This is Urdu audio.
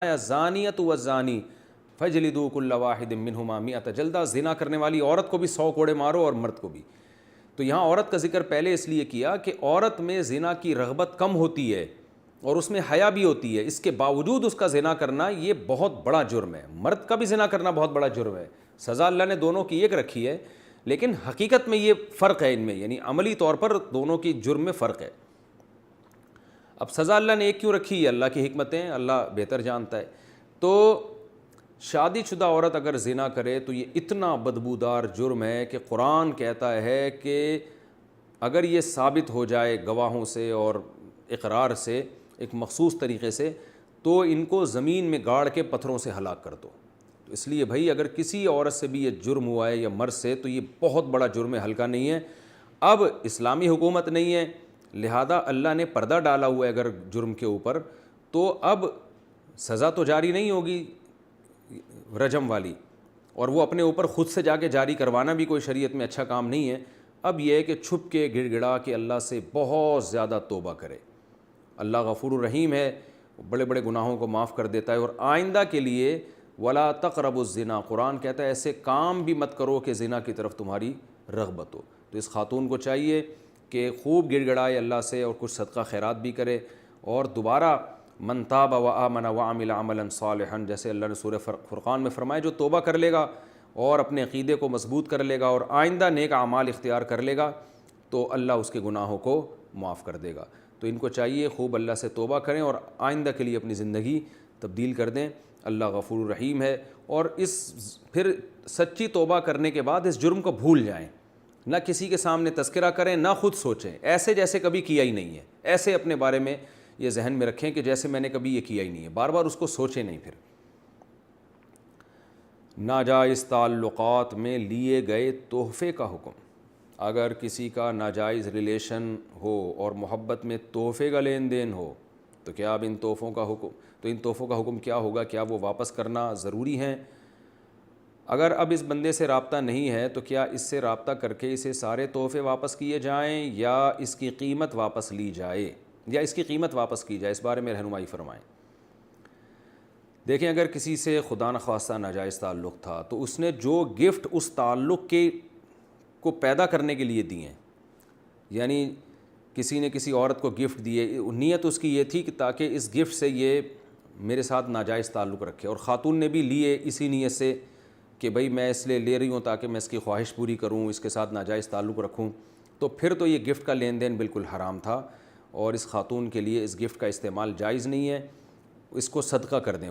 الزانیۃ والزانی فجلدوا کل واحد منہما مئۃ جلدہ، زنا کرنے والی عورت کو بھی 100 کوڑے مارو اور مرد کو بھی۔ تو یہاں عورت کا ذکر پہلے اس لیے کیا کہ عورت میں زنا کی رغبت کم ہوتی ہے اور اس میں حیا بھی ہوتی ہے، اس کے باوجود اس کا زنا کرنا یہ بہت بڑا جرم ہے۔ مرد کا بھی زنا کرنا بہت بڑا جرم ہے، سزا اللہ نے دونوں کی ایک رکھی ہے، لیکن حقیقت میں یہ فرق ہے ان میں، یعنی عملی طور پر دونوں کی جرم میں فرق ہے۔ اب سزا اللہ نے ایک کیوں رکھی ہے؟ اللہ کی حکمتیں اللہ بہتر جانتا ہے۔ تو شادی شدہ عورت اگر زنا کرے تو یہ اتنا بدبودار جرم ہے کہ قرآن کہتا ہے کہ اگر یہ ثابت ہو جائے گواہوں سے اور اقرار سے ایک مخصوص طریقے سے، تو ان کو زمین میں گاڑ کے پتھروں سے ہلاک کر دو۔ تو اس لیے بھائی اگر کسی عورت سے بھی یہ جرم ہوا ہے یا مرد سے، تو یہ بہت بڑا جرم ہے، ہلکا نہیں ہے۔ اب اسلامی حکومت نہیں ہے، لہذا اللہ نے پردہ ڈالا ہوا ہے اگر جرم کے اوپر، تو اب سزا تو جاری نہیں ہوگی رجم والی، اور وہ اپنے اوپر خود سے جا کے جاری کروانا بھی کوئی شریعت میں اچھا کام نہیں ہے۔ اب یہ ہے کہ چھپ کے گڑ گڑا کے اللہ سے بہت زیادہ توبہ کرے۔ اللہ غفور الرحیم ہے، بڑے بڑے گناہوں کو معاف کر دیتا ہے، اور آئندہ کے لیے ولا تقربوا الزنا، قرآن کہتا ہے ایسے کام بھی مت کرو کہ زنا کی طرف تمہاری رغبت ہو۔ تو اس خاتون کو چاہیے کہ خوب گڑ گڑائے اللہ سے اور کچھ صدقہ خیرات بھی کرے، اور دوبارہ من تاب وآمن وعمل عملا صالحا، جیسے اللہ نے سورہ فرقان میں فرمایا، جو توبہ کر لے گا اور اپنے عقیدے کو مضبوط کر لے گا اور آئندہ نیک اعمال اختیار کر لے گا، تو اللہ اس کے گناہوں کو معاف کر دے گا۔ تو ان کو چاہیے خوب اللہ سے توبہ کریں اور آئندہ کے لیے اپنی زندگی تبدیل کر دیں۔ اللہ غفور الرحیم ہے، اور پھر سچی توبہ کرنے کے بعد اس جرم کو بھول جائیں، نہ کسی کے سامنے تذکرہ کریں، نہ خود سوچیں ایسے جیسے کبھی کیا ہی نہیں ہے، ایسے اپنے بارے میں یہ ذہن میں رکھیں کہ جیسے میں نے کبھی یہ کیا ہی نہیں ہے، بار بار اس کو سوچیں نہیں۔ پھر ناجائز تعلقات میں لیے گئے تحفے کا حکم، اگر کسی کا ناجائز ریلیشن ہو اور محبت میں تحفے کا لین دین ہو، تو کیا اب ان تحفوں کا حکم کیا ہوگا؟ کیا وہ واپس کرنا ضروری ہیں؟ اگر اب اس بندے سے رابطہ نہیں ہے تو کیا اس سے رابطہ کر کے اسے سارے تحفے واپس کیے جائیں یا اس کی قیمت واپس لی جائے، یا اس کی قیمت واپس کی جائے؟ اس بارے میں رہنمائی فرمائیں۔ دیکھیں، اگر کسی سے خدا نخواستہ ناجائز تعلق تھا تو اس نے جو گفٹ اس تعلق کو پیدا کرنے کے لیے دیے ہیں، یعنی کسی نے کسی عورت کو گفٹ دیے، نیت اس کی یہ تھی کہ تاکہ اس گفٹ سے یہ میرے ساتھ ناجائز تعلق رکھے، اور خاتون نے بھی لیے اسی نیت سے کہ بھئی میں اس لیے لے رہی ہوں تاکہ میں اس کی خواہش پوری کروں، اس کے ساتھ ناجائز تعلق رکھوں، تو پھر تو یہ گفٹ کا لین دین بالکل حرام تھا، اور اس خاتون کے لیے اس گفٹ کا استعمال جائز نہیں ہے، اس کو صدقہ کر دیں۔